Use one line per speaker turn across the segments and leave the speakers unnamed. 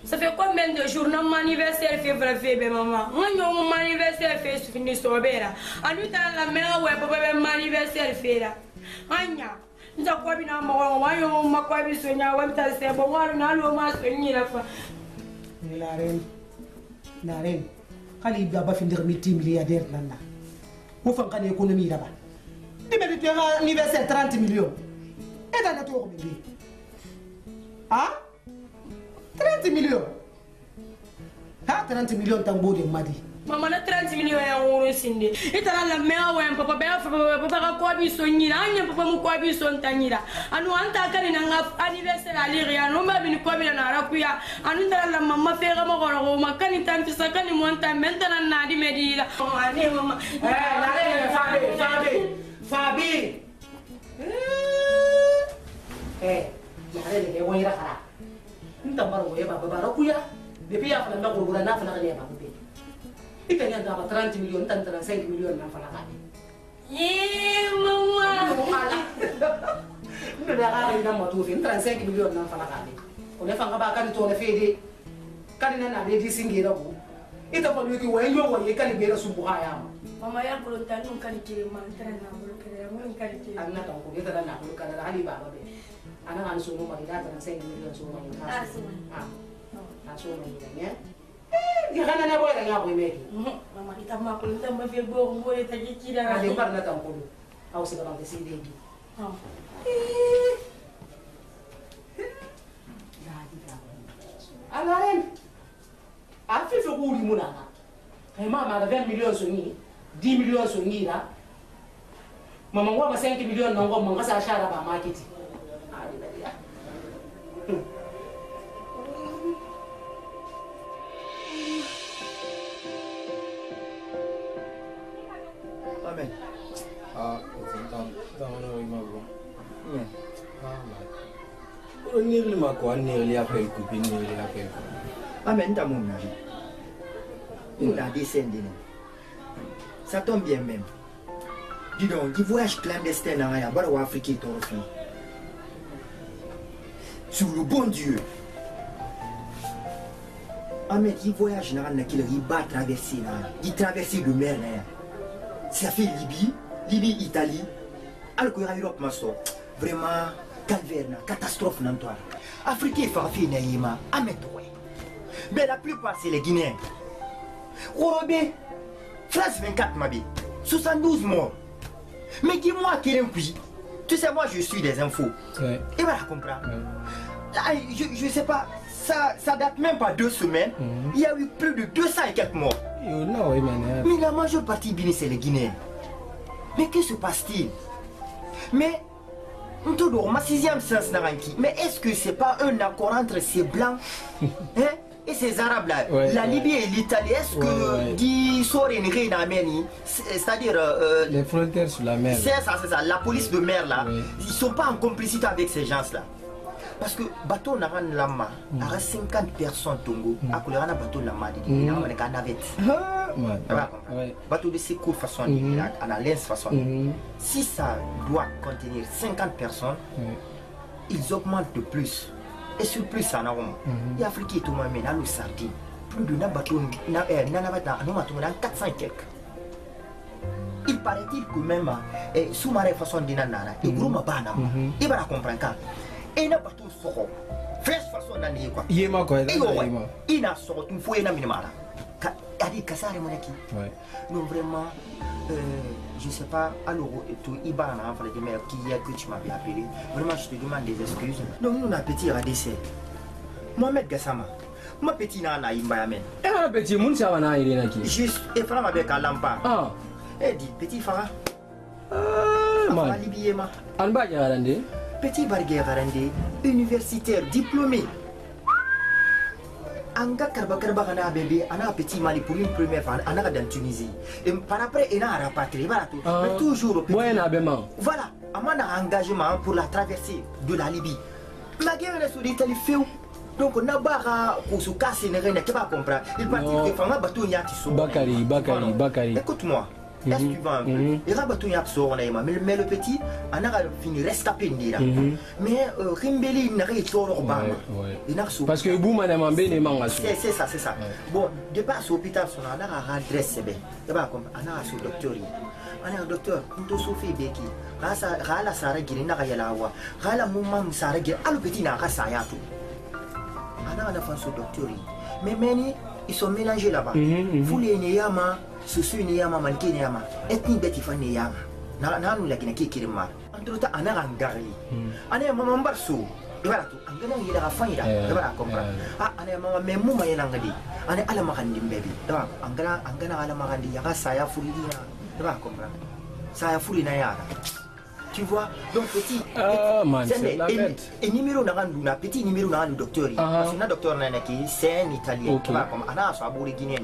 Ça fait combien de jours mon anniversaire février maman? Mon anniversaire fait fini sobera. Anu ta la mère ouais papa mon anniversaire fait là. Anya, nza kwa bina mawa wayo makwa bisonya wa mtase bo waru na lo ma sonyi la fa. La reine. Kali baba findir meeting milliardaire nana. Mo fan kan économie là-bas. Dime tu as anniversaire 30 millions. Et dans notre combien? Hein? 30 millions. Ha 30 millions tambo de madi. Mama na 30 millions ya woro sinde. Itala la mea wa papa be papa ka kwa biso nyira anya papa mu kwa biso ntanyira. Anu anta kani na anniversaire ali ria no ma bini kwa bila na arakuya. Anu ndala la mama fera mo goro makani tanti sakani monta mentana na di medira. Ane mama. Fabi. Nare le wira kara. Nta maro ya baba barakuya. Depuis ya fala ndako gura na fala ya baba. Ikanya ndaba 30 millions tan 35 millions na fala kani. Mama. Nda gara ina moto fi 35 millions na fala kani. Ole fanga ba kan to le fede. Kan na de disingira bu. Ita fa yuki wayo wayo kan bera subu haya. Mama ya ko tan nun kan kire man tan na bulu kare mun kan kire. Anna ta ko ita na bulu kare ali baba be. Ana kan sumu ma ida 35 millions sumu ma. Sumu ma ya. Dia kan na boy nga boy meki. Mama kita ma ko nda ma fe go ngo ta kikira. Ali par na tampo. Au se ba si de gi. Alaren. Afi fe ko ri munana. Kai mama da 20 millions sunni. 10 millions sunni la. Mama ngwa ma 5 millions na ngwa manga sa shara ba market.
Amen. Amen, t'as mon mari. Il a descendu. Ça tombe bien même. Dis donc, du voyage clandestin dans la barre Afrique sur le bon Dieu. Amen, il voyage dans la qu'il va traverser là. Il traverse le mer là. Ça fait Libye, Italie. Alors que l'Europe m'a sorti. Vraiment, calvaire, catastrophe dans toi. Afrique est farfée naïma. Amen, toi. Mais la plupart, c'est les Guinéens. Robé, France 24, ma vie. 72 morts. Mais dis-moi, quel est un puits? Tu sais, moi, je suis des infos. Ouais. Et voilà, comprends. Ouais. Là, je sais pas, ça date même pas 2 semaines. Il y a eu plus de 200 et quelques morts. Mais la majeure partie, c'est les Guinéens. Mais que se passe-t-il? Mais, ma 6e sens, mais est-ce que c'est pas un accord entre ces blancs et ces arabes là, ouais, la Libye et l'Italie? Est-ce que c'est-à-dire
les frontières sur la mer?
C'est ça, la police de mer là, ils sont pas en complicité avec ces gens là. Parce que bateau n'a pas lama, il y a 50 personnes tongo, à couleur un bateau lama, il y a un navette. Bateau de secours façon, à la lens façon. Si ça doit contenir 50 personnes, ils augmentent de plus. Et sur plus, ça n'a pas. Il y a Afrique et tout le monde, mais le sardine. Plus de bateau, il y a 400 et quelques. Il paraît-il que même, sous-marin façon de nanana, et gros ma banana, il va comprendre. Et n'a pas tout sort. Fresh façon d'année quoi. Il m'a quoi. Il n'a sorti une fois et n'a minimum. Il a dit Kassar et Monaki. Non, vraiment, je sais pas, alors, tout Ibana, qui est que tu m'avais appelé. Vraiment, je te demande des excuses. Donc, nous, on a petit radicé. Mohamed Gassama. Ma petit nana Imbayamen.
Eh, petit, moun ça va na irina qui.
Juste, et femme avec un lampa.
Ah.
Eh, dit, petit Farah.
Man. Anba garande.
Petit barguer garande, universitaire, diplômé. Anga karba kana bébé, ana petit Mali pour une première fois, ana dans Tunisie. Et par après, il a rapatrié, voilà tout. Mais toujours au petit. Voilà, amana engagement pour la traversée de la Libye. La guerre est sur l'Italie fait. Donc on a barra pour se casser ne rien qui va comprendre. Il partit que fama bateau n'y a qui sont.
Bakari.
Écoute-moi. Est-ce que tu vas un peu? Il va bateau n'y a sur mais le petit, on a fini rescapé ndira. Mais Rimbeli n'a rien sur Obama.
Parce que vous madame Ambé n'est pas
c'est ça. Bon, de pas sur l'hôpital son on a adresse be. Tu vas comprendre. On a sur docteur. On a docteur, on te souffre beki. Rala sara giri na yala wa. Rala mumma sara giri. Allo petit na rasa ya tout. On a fait ce docteur. Mais maintenant, ils sont mélangés là-bas. Vous les Neyama, Susu Neyama, Manki Neyama, ethnie Betifan Neyama. Nanu la Guinée qui est mort. Entre temps, on a un gari. On a un maman Barso. Voilà tout. On a un faïda. Voilà comprendre. Ah, on a un maman Memou Mayangadi. On a Alamarandi baby. On a Alamarandi. Yara Saya Fulina. Voilà comprendre. Saya Fulina Yara. Tu vois, donc petit.
Ah, man, c'est la bête.
Et numéro n'a petit numéro n'a le docteur. Parce que le docteur n'a qui c'est un Italien.
Ok.
Comme Anna soit bourré guinéen.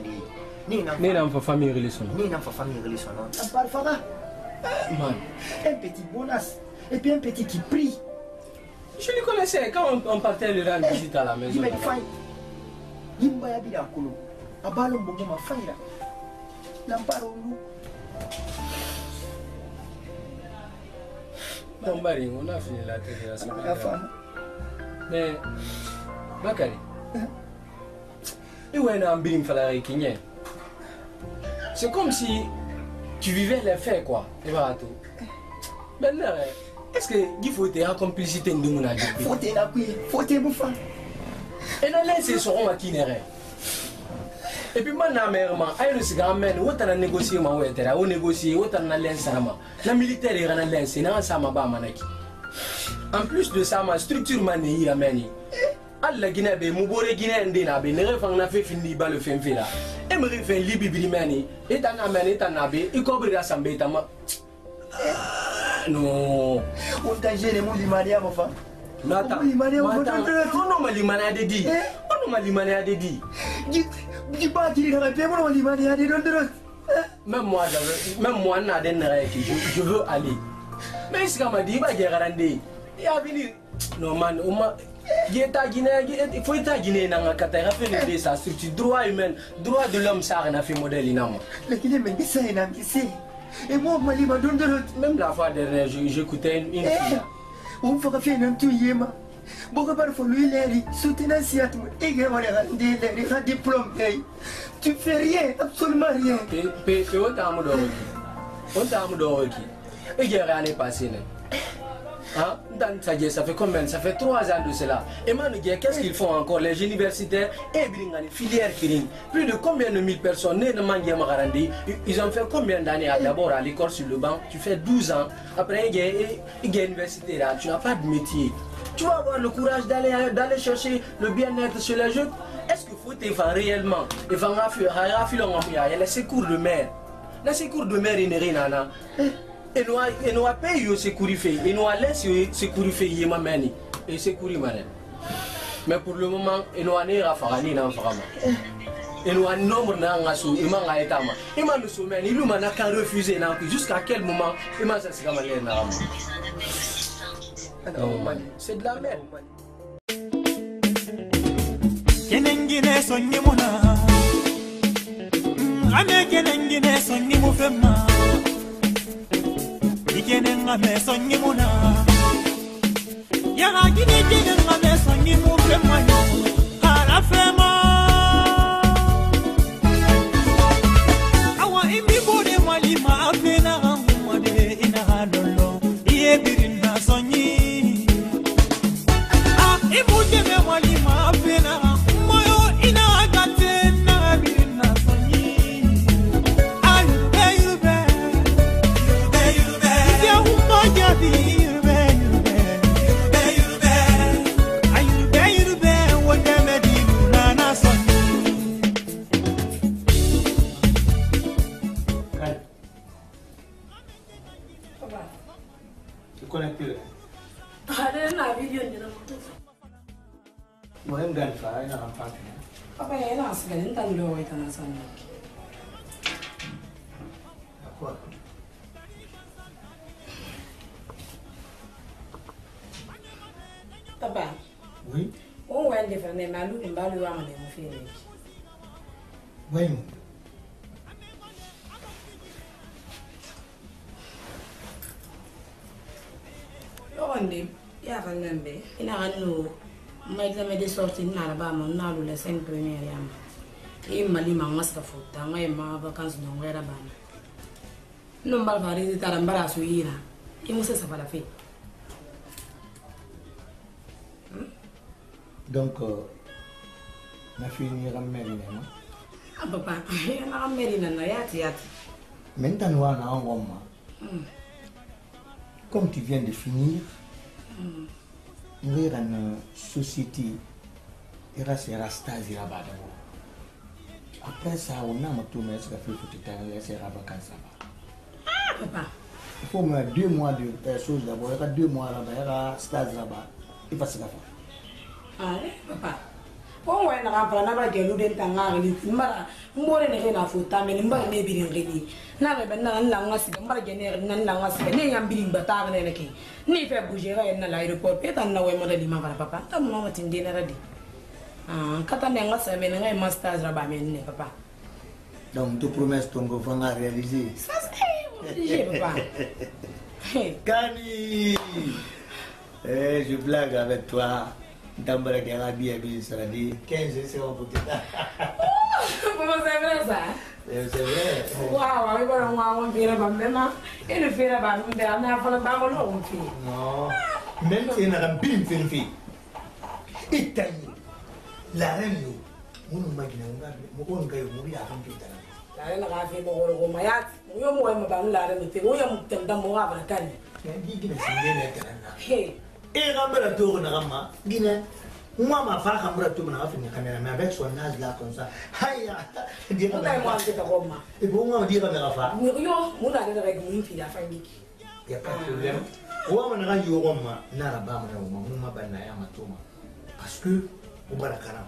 Ni
n'a pas famille relation.
Ni n'a pas famille relation. Un parfara.
Man.
Un petit bonus. Et puis un petit qui prie.
Je le connaissais quand on partait le rendre visite à la maison.
Il m'a dit faille. Il m'a dit à Kolo. A ballon bon ma faille là. L'amparo nous.
On a fini la télé la semaine. Mais, Bakari, c'est comme si tu vivais les faits, quoi. Maintenant, est-ce qu'il faut être en complicité de mon âge?
Faut être bouffant.
Et là, c'est son roi qui n'est. Et puis maintenant, aïe, c'est quand même, où t'as négocié, ma ouais, t'as négocié, où t'as l'ansama. La militaire est en l'ansé, n'a sama ba manaki. En plus de ça, ma structure manie la manie. Allah Guinée, Moubore Guinée, Ndina, ne refang na fait fini bas le fin là. Et me refait Libi Brimani, et t'en amène, et t'en abbé, et cobre la sambetama. Non.
On t'a géré mon limaria, mon femme.
Nata, on m'a limana de dit. On m'a limana de dit.
Dis pas qu'il aurait fait mon limaria de l'autre.
Même moi, je veux aller. Mais ce qu'on m'a dit, il y a garanti. Il y a venu. Non, man, il faut être Guinée dans la catégorie de ça. C'est droit humain, droit de l'homme, ça a fait modèle.
La Guinée, mais ça, il a dit. Et moi, je m'a donné de l'autre.
Même la fois dernière, j'écoutais une fille.
On faut faire un tout yéma. Beaucoup parfois, lui, il est soutenant si à toi. Et il a un diplôme. Tu fais rien, absolument rien.
On t'a amoureux. Et il y a rien passé. Hein? Ça fait combien? Ça fait 3 ans de cela. Et maintenant, qu'est-ce qu'ils font encore? Les universitaires et les filières qui plus de combien de 1000 personnes ils ont fait combien d'années d'abord à l'école sur le banc? Tu fais 12 ans. Après, il y a l'université là. Tu n'as pas de métier. Tu vas avoir le courage d'aller chercher le bien-être sur les jeunes. Est-ce qu'il faut te faire réellement? Il faut il y a les secours de mer. Les secours de mer, il n'y a rien. Et nous avons payé au secours et nous avons laissé secours et secours. Mais pour le moment, nous avons rien à faire. Et nous avons un nombre de gens qui ont été là. Et nous sommes refusé. Jusqu'à quel moment nous avons c'est de la merde.
Kenengine sonyi muna Ame kenengine sonyi mufema Ikenenga me sonyi muna Yaga gine kenenga me sonyi mufema Harafema Awa imi bode malima afena Mwade ina hadolo Iye birinda sonyi Imuje me malima afena di yurbe yurbe yurbe ayurbe yurbe wonde medinu nana sonni
Papa.
Tu connais plus?
Ada na video ni na moto.
Moi, je gagne pas, il n'a pas fait.
Papa ya na asga ni tan lo wai tan sonni.
D'accord.
Papa.
Oui?
On va aller faire des malou ni balu wa mane mo fini.
Oui.
Onde ya fa ngambe ina anu mai examen de sortie na ba mo na lu les 5 premières yam. E mali ma ngasa futa ngai ma vacances no ngera bana. No mbal vari di tarambara su ira. E mo se sa fala fe.
Donc, ma fille n'y ramène rien.
Ah papa, na amerina na yati.
Maintenant, on a un moment. Comme tu viens de finir, il y a une société, il y a un stage là-bas. Après ça, on a un tour, mais c'est fait pour te laisser vacances là-bas.
Ah papa.
Il faut mettre 2 mois de choses d'abord. Il y a 2 mois là-bas, il y a un stage là-bas. Il va se faire.
Ah papa. On va na rampla na ba gelu den tanga ni mara mbore ne na futa me mbara ne birin gidi na be na la ngasi mbara gene na la ngasi ne yam birin bata ne ne ki ni fe bouger na l'aéroport pe tan na we mo di ma papa ta mo ma tin dina radi ah kata ne ngasa me ne master ra ba me ne papa.
Donc, tu promets ton gouvernement à réaliser.
Ça c'est obligé papa.
Kani, je blague avec toi. D'abord, il y a bien, ça dit 15 secondes pour te dire.
Comment c'est vrai ça?
C'est vrai.
Waouh, il va on vient pas même. Et le fait là-bas, on a fait le ballon on fait.
Non. Même si on a un bien fait. Italie. La reine, on nous imagine, on a mourir avant que tu
la reine a fait mon mayat. Yo mo ma ban la reine te. Yo mo tenda mo wa ba kan. Hey.
Et Rambala tourne Rama, Guinée. Moi, ma femme, Rambala tourne à la caméra, mais avec son âge là comme ça. Aïe, dis moi, et pour moi, on dirait à la femme.
Yo, mon allait avec une fille à Fangiki.
Il n'y a pas de problème. On a eu Roma, Narabama, Mama Banaya Matoma. Parce que, au Barakara,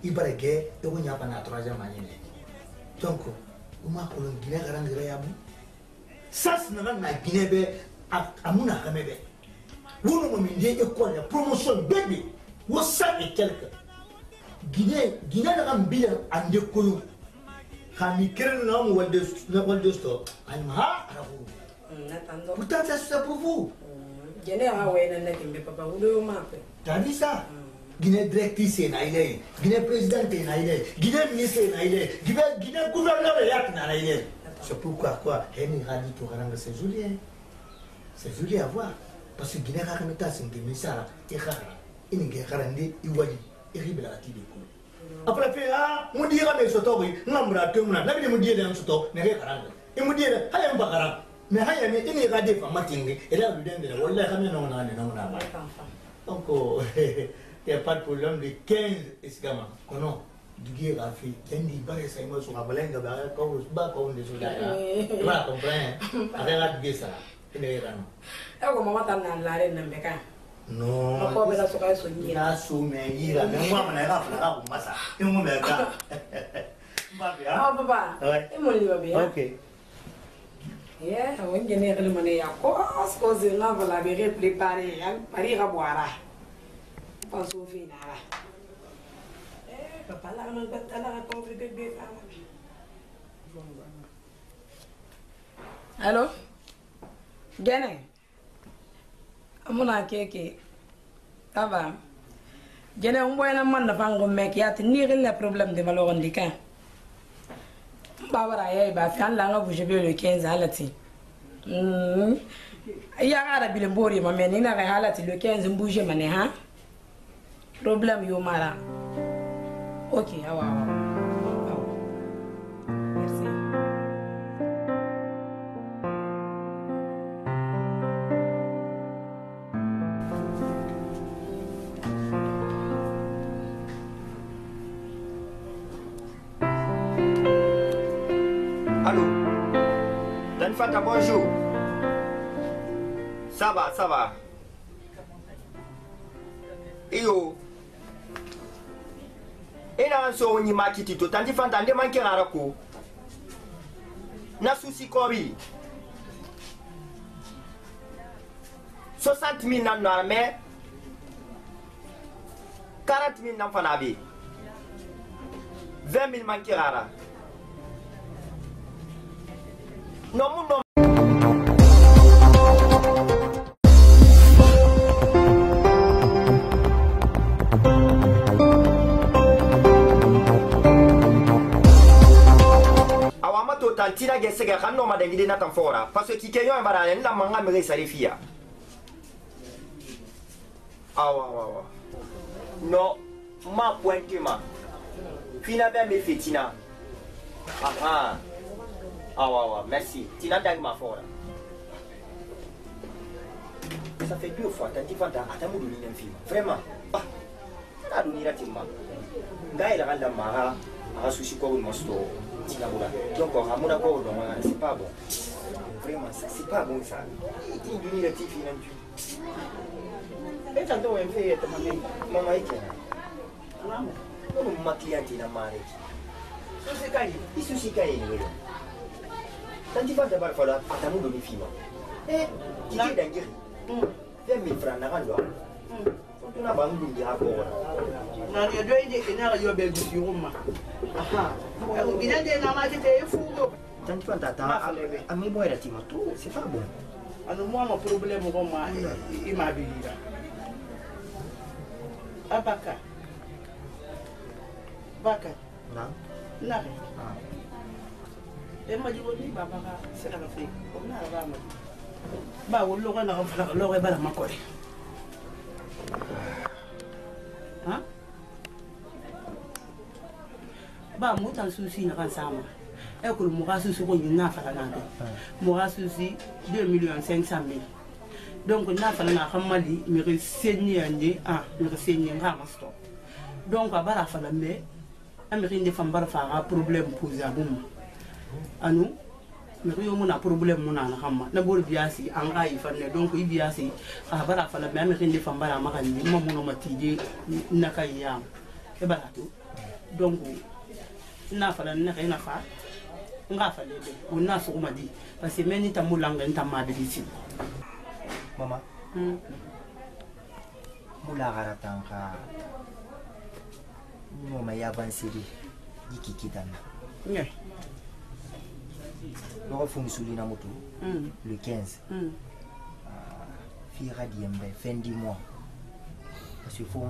il va gay, et on n'y a pas la troisième année. Donc, on m'a connu Guinée Garangréabu. Ça, c'est la Guinée à Mouna Kamebe. Vous nous m'avez école la promotion bébé. Vous savez quelque. Guinée n'a bien en décolo. Quand il crée le nom de stop, il m'a pourtant, c'est pour vous.
Guinée a ouais n'a qu'un papa ou le map.
T'as dit ça? Guinée directrice est naïle, Guinée présidente est naïle, Guinée ministre est naïle, Guinée gouverneur est naïle. C'est pourquoi quoi? Elle a dit tout rendre c'est joli. C'est joli à voir. Parce que Guinée a quand même tassé de Missara et Khara. Il n'y a pas de Iwadi et Ribelati de Koulou. Après, on dira mes sotori, Nambra, Tumna, la vie de Moudier d'un soto, n'est pas grave. Et Moudier, Hayam Bagara, mais Hayam est inégradé par Matingue et là, vous donnez le Wallah, non, donc, il n'y a pas de problème de 15 escamans. Non, du gué a fait, il y a une barre sur la balingue, comme des soldats. Tu vas comprendre, avec du gué ça.
Aku mama tan nan la reine mbeka.
Non.
Ako bela so kai so nyi.
Na so me yira, me mwa na ga fala ko masa. E mo me ka. Mbabe ha.
Ah papa. E mo li babe.
Okay.
Yeah, on gene rele mane ya ko asko zina vala be préparer ya pari ga boara. Pas so fina la. Papa la na batala ko bébé fa. Allô? Gene. Amuna keke. Aba. Gene umboyna man na fango mek yati ni le problème de valeur ndika. Babara ya ba fi Allah nga bouger le 15 halati. Ya gara bile mbori ma men ina ga halati le 15 bouger mané ha. Problème yo mara. OK, awa. Merci.
Fanta, bonjour. Ça va, ça va. Iyo. Ina so ni makiti to tanti Fanta nde manke rarako. Na souci kobi. 60 000 nan mais 40 000 nan fanabi. 20 000 manke rara. Non, non. Tantina gesega kano madengide na tamfora parce que kenyo mbara nda manga mere sarifia awa no ma pointe ma fina be me fetina aha awa merci tina dag ma fora ça fait 2 fois tanti Fanta atamu duni nem film vraiment na duni ratima ngai la ganda mara sushi ko mo sto. Donc, c'est pas bon. Vraiment, c'est pas bon ça. Il dit une relative finalement. Et quand on fait maman est là. Ma cliente est mariée. C'est quand il suffit quand il est là. Quand tu vas d'abord falloir attendre de mes filles. Et tu dis d'ingérer. 20 000 francs, n'a pas de tu n'as pas de rapport. Non, il y a deux idées qui n'ont pas de sur moi. Il y a des gens qui étaient fous. Tant que tu as mis moi relativement trop, c'est pas bon. Alors, moi, mon problème, il m'a dit. Abaka. Baka. Non. Non. Et m'a dit, c'est la fille. On a la bah, on l'aurait pas la main collée. Hein? Bah, moi, t'as un souci, n'a pas ça. Et que le moral souci, on n'a pas la langue. Moral souci, 2 500 000. Donc, on a fait un ramali, mais renseigné un renseigné un ramasse. Donc, à la fin de la mai, Américain des femmes faire un problème pour les aboums. À nous, mais oui, on a un problème, mon âme. D'abord, bien si, en rail, donc, il y a si, à la fin de la mai, Américain des femmes à Marani, mon matidi, Nakayam, et barato. Donc, n'a pas la rien à faire. On a fait on a sur ma dit, parce que même ta moulanga et ta madre ici. Maman, Moulagara Tanka, non, mais il y a avancé, dit qui donne. Le refond Soulina Moto, le 15. Fira Diembe, fin du mois. Parce qu'il faut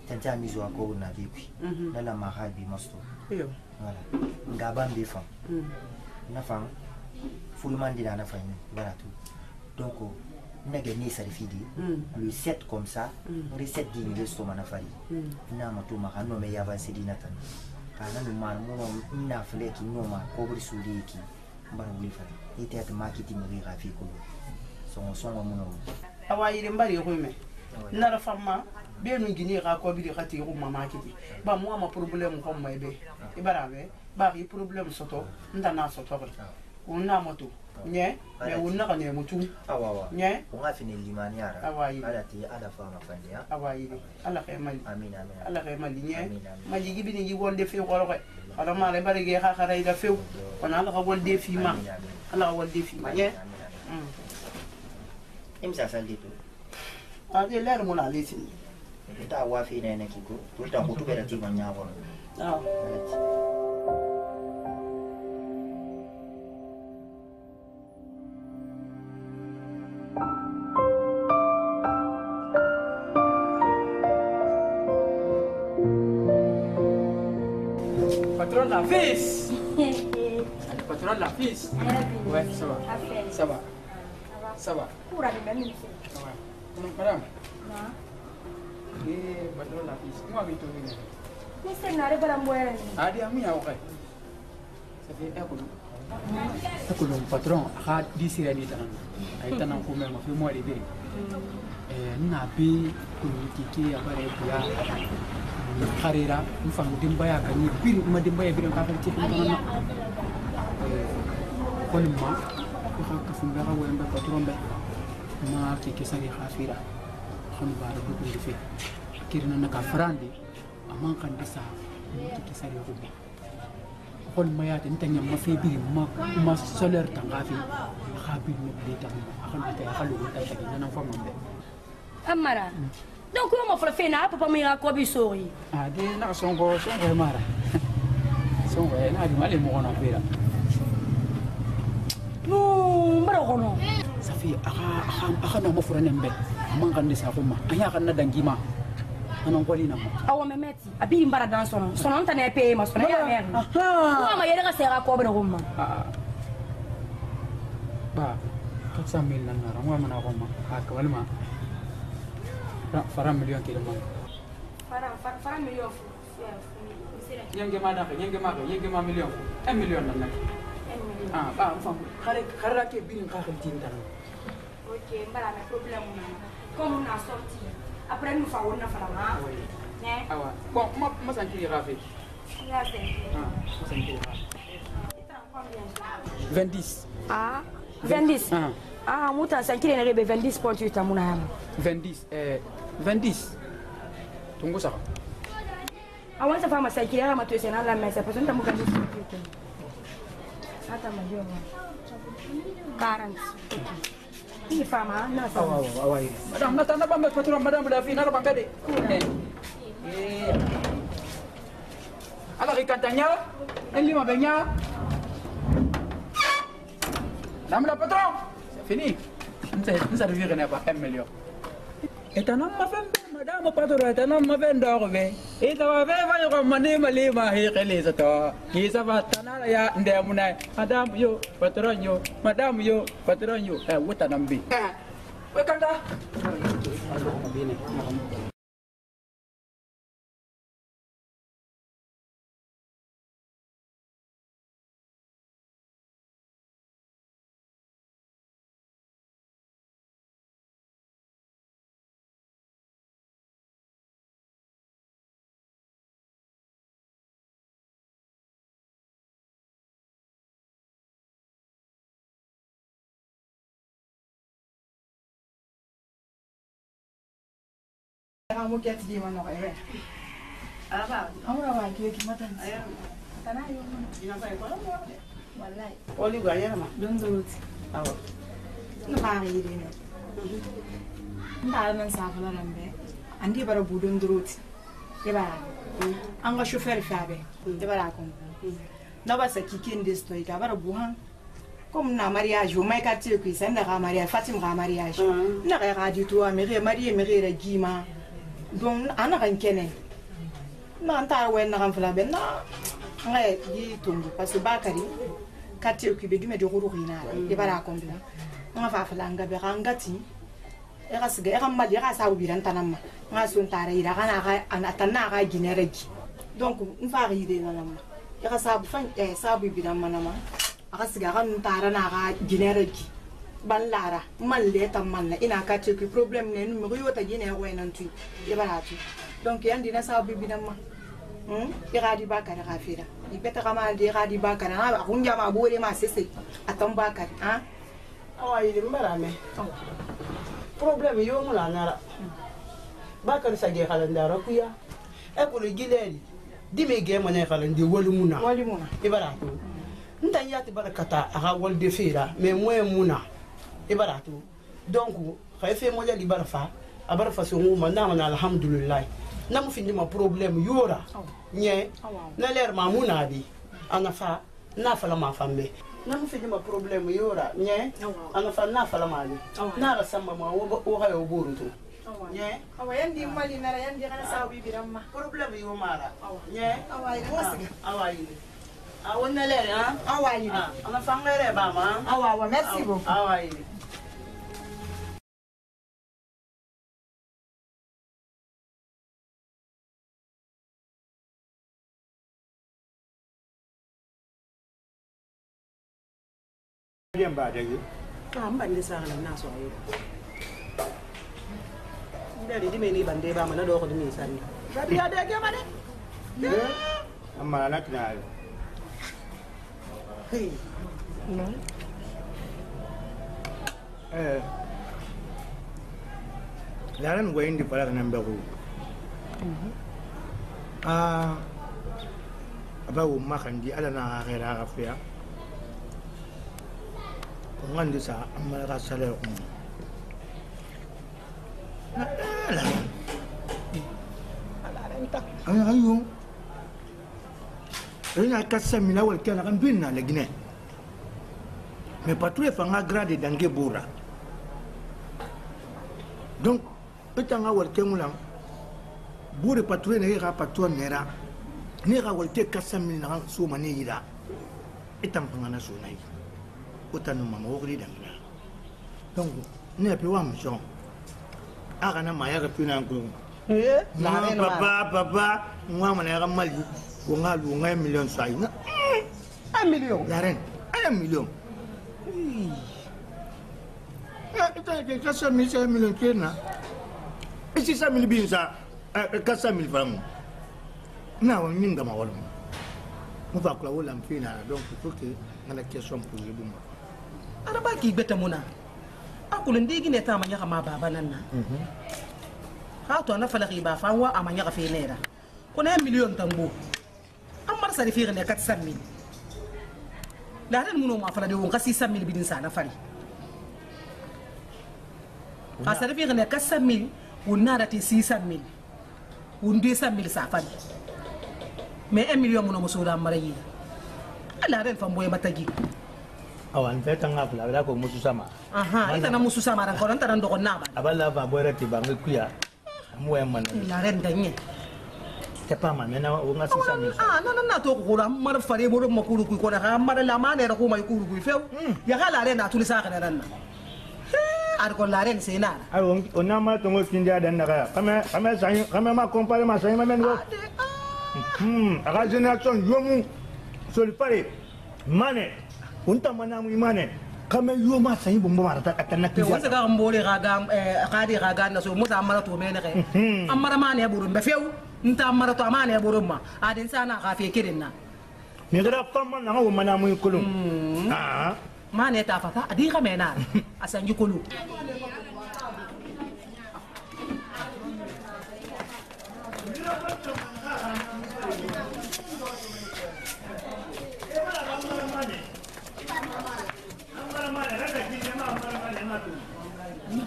tenter à mise à corps na vécu. Dans la marade du masto. Voilà. Gaban des femmes. Na femme, faut le demander à la famille. Voilà tout. Donc, on a gagné ça les filles. Le 7 comme ça, on a 7 dîners de stomac à faire. On a un peu marre, non mais il y a avancé d'inatan. Quand on a un afflé qui nous a couvert sous les qui. Il était à marketing de Rafi Kolo. Son à mon nom.
Ah, il est mal heureux. N'a la femme, bien nous guinéer à quoi il raté au maman qui dit. Bah, moi, mon problème comme moi, et bah, il problème surtout, n'a pas surtout. On a moto. Mais on n'a rien moto.
Ah, ouais. On a fini l'imaniara. Ah, ouais. À la femme,
ah, ouais. À la Amin. À la Rémaline. M'a dit qu'il y a des filles. Alors, ma réballe à la feu. On a le rôle des filles. Alors, des filles.
Il me s'appelle des tout.
Ah, il a l'air mon aller.
Tu as wafé un équipe. Tu as beaucoup de relativement niavon.
Ah.
Patron de la fils. Patron de la fils. Ouais, ça va. Ça va. Ça va. Ça va. Madame. Patron de la fils. Comment avez-vous trouvé?
Ni c'est n'arrive pas à m'envoyer.
Ah, dis à moi, ok. Ça fait un coup. Écoute, patron, a dit c'est la dite. A été en commun, on fait moi les deux. N'a pas communiqué avec la carrière. Nous faisons des bails à gagner. Puis, nous avons des bails à gagner. Nous avons des bails à gagner.
ka fumba ka wemba patron be ma ke ke sari khafira khon ba do ko ndife kirna na ka frandi amman kan disa ke ke sari ko khon ma ya tan tanya ma fe bi ma soler tangafi khabi no de tan khon ta khalu ta ta na fa mambe
amara donc yo mo fra fena papa mi ra ko bi sori
de na songo mara songo na di male mo na fera
no mbara kono
safi aka na mo fura nembe man kan disa ko ma anya kan na dangima anan ko lina mo
awo memeti abi mbara dan sono ntane pe ma sono ya mer ko ma yere ka sera ko be ko ma
ba ka samil nan na mo mana ko ma ka wal ma Farah million kilo man.
Farah million.
Yang ma million. 1 million nan.
1 million.
Ba fam. Khare ke bilin ka khal tin tan.
OK, mbala me problème na. Comme on a sorti. Après nous fa wona fala ma. Né?
Awa. Bon, ma santi rafi.
Ya c'est.
Ma santi rafi. 20.
20. Muta sankile na rebe 20.8 amuna yama. 20.
Tunggu saka.
Awan sa fama sankile ama tu sena la mesa parce que tamu kan dis. Ata majo. 40. Ini fama na sa.
Awai. Madam na tanda bambe patron madam da fi na ba kade. Ala rikatanya, ini ma benya. Namla patron. Fini. Nsa revire na ba 1 million. Etanam ma fem madame patron etanam ma fen do be. Eta wa be fa ko mane mali ma he khale sa to. Ki sa ba tanala ya nde munai. Madame yo patron yo, madame yo patron yo. Wuta nambi. We kanda.
Kamu kiat di mana kau? Apa? Kamu apa? Kau kimatan? Tanah yang mana? Ina saya kalau mau. Walai. Oli gaya mah. Dondrut. Awa. Nggak ini. Nggak ada sahaja lambe. Andi baru budon drut. Coba. Angga chauffeur fiabe. Coba aku. Naba sekikin destoi. Coba buhan. Comme na mariage, au mai quartier qui c'est na mariage, Fatima mariage. Na radio toi, marié la gima. Donc ana kan kene. Na anta we na kan fala ben na. Ngai di tumbu parce que Bakari quartier qui be du me de ruru rina. E bara ko mbila. Nga fa fala nga be rangati. E ga siga e ga mali ga sa ubiran tanama. Nga sun tare ira kana ga anatana ga ginereji. Donc nfa ri de na nama. E ga sa bu fan sa bu biran manama. Aga siga kan tara na ga ginereji. Ban lara man le tam man la ina ka ce ki problem ne nu mi yo ta gine ko nan tu e bala tu donc yandi na sa bibi na ma ira di baka da kafira i beta kama di ira di baka na ba kunja ma bore ma sese atam baka
awa yi mbara me problem yo mu la nara baka sa ge kalandara ku ya e ko le gileri di me ge mo ne kalandi walumuna e bala tu ntan yati barakata aga wal de fira mais moi muna ibaratu donc xay fe mo jali barfa abarfa so nguma na alhamdulillah namu findi ma problème yora nye na leer ma muna bi ana fa na fala ma fambe namu findi ma problème yora nye ana fa na fala ma bi na ra samba ma wo ha yo buruntu nye
awa yandi mali nara yandi kana sa bibi ramma
problème yo mara nye
awa ina wasiga
awa ina awonna leer ha
awa ina
ana fa ngere ba ma
awa merci beaucoup
awa ina
Yang badan ni.
Mbak ni sa na so ayo. Dari di meni bande ba mana do ko di misani. Dari ada ke mana?
Amma nak na.
Hey. No.
Laran go indi para nan bago. Abawo makandi ala na khaira afia. Ko ngandi sa amma ka sale ko. Ayo. Ina kasa mina wal kala kan binna le Guinée. Mais patrouille fanga grade dangue bora. Donc petanga wal kemulang bore patrouille ne ga patrouille nera. Ne ga wal te kasa mina so mane yida. Etam fanga na so nai. Otanu mama wogri dangna. Donc ne pe wa mjon. Aga na maya ga pina ko. Papa, moi, je suis mal. On a 1 million.
1 million?
La reine, 1 million. Oui. Il y a 400 000 millions. Et si 100 000 billes, ça, 400 000 francs. Non, on n'y a pas de mal. On va clore l'empire, donc il faut que on ait la question pour le bon.
Alors, qui est bête, mon âme? Ah, vous l'avez dit, il est à manière à ma banane. Hato na fala riba fa wa amanya ka fenera ko na 1 million tambo amma sa rifire ne 400 000 la ran muno ma fala de won ka 600 000 bidin sa na fari ka sa rifire ne 400 000 won na rati 600 000 won 200 000 sa fari mais 1 million muno muso da marayi ala ran fa mboye matagi
awan feta ngapla da ko musu sama
ita na musu sama ran ko ran taran do ko na ba
abala ba boyra ti bangi kuya moi man
la reine gagné
c'est pas mal maintenant on a 600 000
non to ko ram mar fare mo ma kuru ko na mar la mane ra ko mai kuru ko few ya ga la reine na tuli sa kana ran na ar ko la reine c'est na
on a ma to mo kinja dan na kama ma comparer ma sai ma men go aga génération yomu sol pare mane unta mana mu mane kama yo ma sai bomba marata atanna ki
wasa ga mbole ga na so musa amara to mene ke amara mane burum be few nta amara to mane burum ma adin sana ka fe kirin na
ni gara famma na ho mana mu kulum
mane ta fata adi ka mena asanji kulu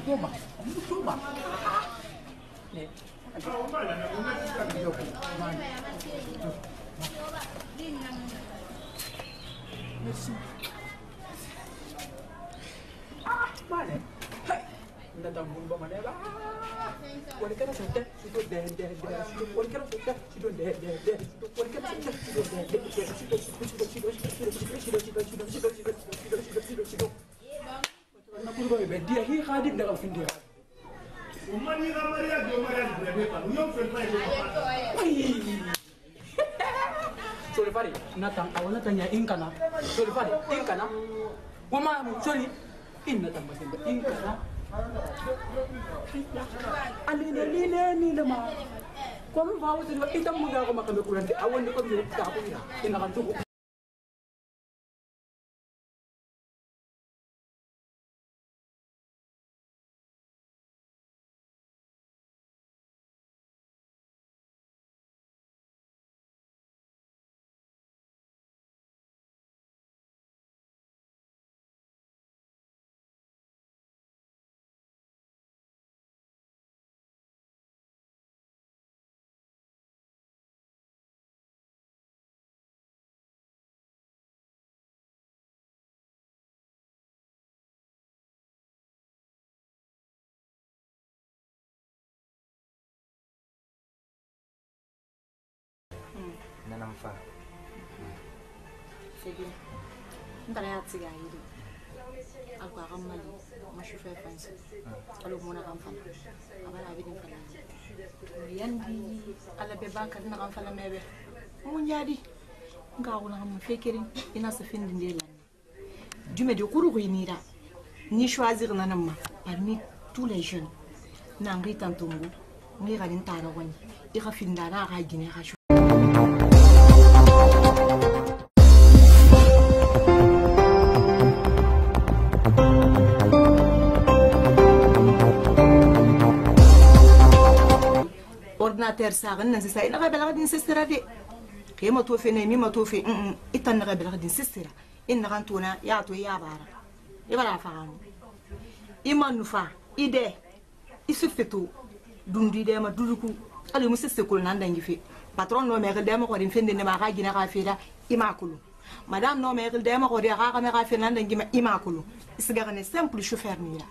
Coba. Vale. Nda tambun ba mana ba. Wala kana sa tek, sido de. Wala kana sa tek, sido de. Wala kana sa tek, sido de. Na kurba be dia hi khadim daga findia.
Umani ga maria do maria brebe pa. Uyo fe pa do pa.
Sorry fari, natang awala tanya inkana. Sorry fari, inkana. Wama sorry. Inna tambasin inkana. Ali ma. Como va você não então mudar como a câmera curante. Aonde como eu tá com ela. Ina kan tuku.
Nanamfa.
Seguir. Ntara ya tsiga yidi. Akwa kamali mashufa fansi. Alo mona kamfala. Abala abidin fala. Yandi ala be bakar na kamfala mebe. Mun jadi. Nga wona kam fekirin ina safin din delan. Dume de kuru ko inira. Ni choisir nanamma parmi tous les jeunes. Nangi tantungu. Ngi galin tara wani. Ika findara ga gine ga terre ça nan c'est ina ga din sistera de ke ma to fe ne mi ma to fe itan na ga din sistera in na kan tona ya to ya bara e bara fa imanu fa ide isu fetu dundi de ma duruku ali musse sekol nan dangi fe patron no me ga de ma ko din fende ne ma ga gina ga fe da imakulu madame no me ga de ma ko de ga me ga fe nan dangi ma imakulu isga ne simple chauffeur ni la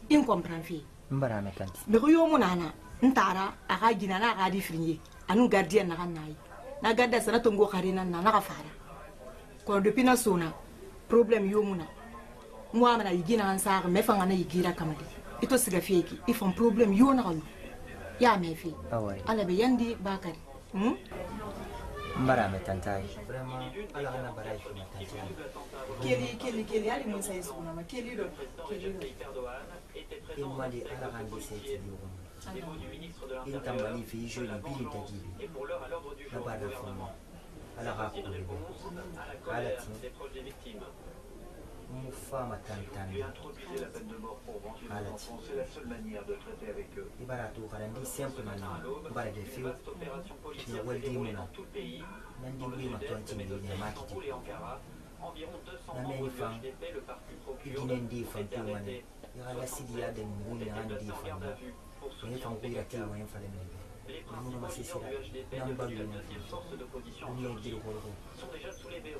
in comprend fi
mbara me tanti
be ko yo munana ntara aga gina na ga di frinye anu gardien na kan nayi na gadda sana to ngo khari nan na ga fara ko depuis na sona problème yo muna moi mana yigina an sa me fanga na yigira kamadi ito siga feki ifon problème yo na galu ya me fi ala be yandi bakari
mbara me tantai vraiment ala na barai fi tantai
keli ali mun sai suna ma keli do
il m'a dit ala kan di sai ti il t'a magnifié je lui bil ta gibi la bara fama ala ha ko ala ti une femme tantane c'est la seule manière de traiter avec eux. Ibaratu kalandi simplement bara de fio ni waldi muna nandi wima 20 million ya market na meni fam idinen di fam tumane ya la sidia de nguni andi fam ni fam kuira ti wa fale ne nous ma sisira nam balu ni di ko ko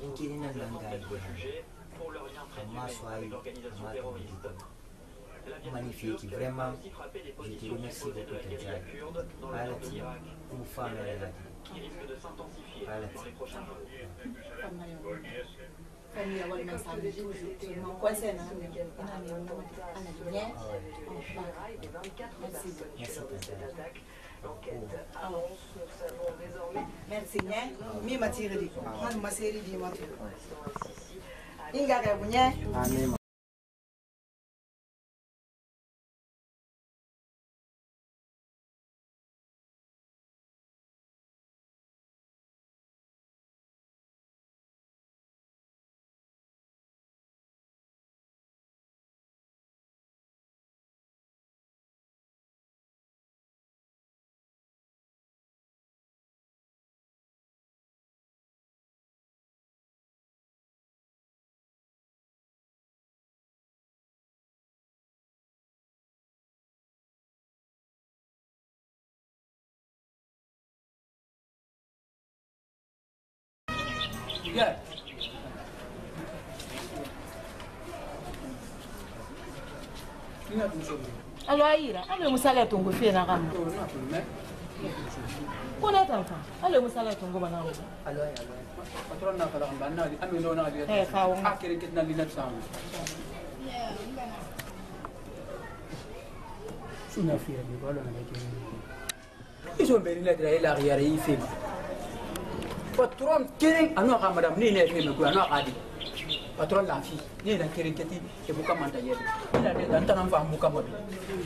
ngini na langa pour le rien traiter l'organisation terroriste. Magnifique, vraiment, je te remercie de ton travail. Alati, une femme qui risque de s'intensifier dans les prochains jours.
Merci. Mi matiri di, man maseri di matu. Inga ga bunye. Amen.
Yeah.
Alo Aira, ale musala tongo fe na kama. Kona tanfa, ale musala tongo bana ngo.
Alo.
Patron na kala kamba na amelo na ali.
Kawo.
Akere kitna linat sang. Suna fiya di balo na leke. Iso mbeni na dira ila yare ife. Patron kering anu ka madam ni ne fe me ku anu adi. Patron la fi ni na kering keti e buka manta yele. Ila de dan tanam fa buka mo.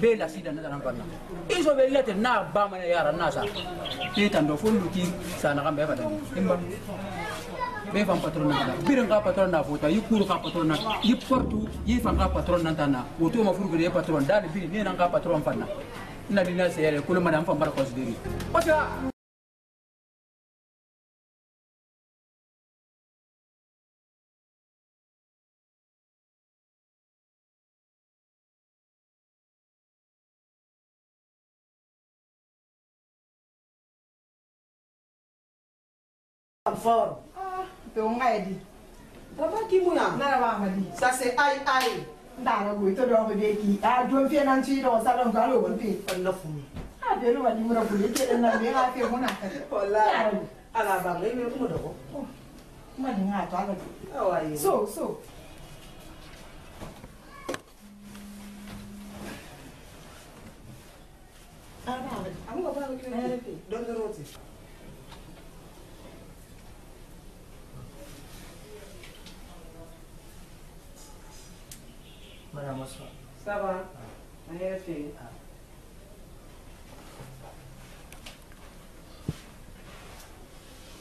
Be la sida na tanam fa na. Iso be lete na ba ma yara na sa. Ni tando fundu ki sana ka be fa da. Imba. Be fa patron na. Biren ka patron na fota yikuru ka patron na. Yiportu yi fa ka patron na tana. Woto ma furu ge patron dal bi ni na ka patron fa na. Ina dina se yele kulo madam fa bar consideri. Pasa
fort.
On a dit.
Papa qui mouilla. Ça c'est aïe aïe.
Ndara go ito do ko beki. Ah do fi nan ci do salon ga lo won fi.
Allah fumi.
Ah de lo wadi mo ko leke na be ha fi mo na ka.
Wallahi. Ala ba le me ko do ko.
Ma ni nga to ala.
Awaye.
So. Ah ba.
Amu ba ko ke. Don de roti.
Madame, bonsoir.
Ça va? On est fait.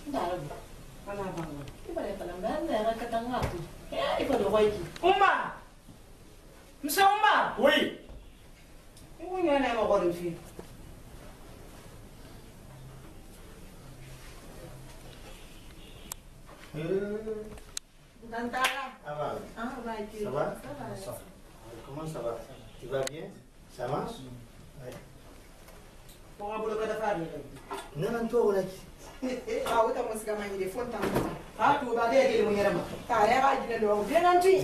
Ndara go.
Ala ba.
Ibale kala nganda ra katanga tu. Ipo do hoiki.
Umma! Monsieur Umma!
Oui.
Où est-ce que vous avez?
Ah, va. Ça va? Comment ça va? Tu vas bien? Ça marche? Ouais. Non, non, toi, on a dit.
Ah, uta musika manyire fonta.
Ah, tu vas aller le moyen.
Tare ba jine do. Bien anti.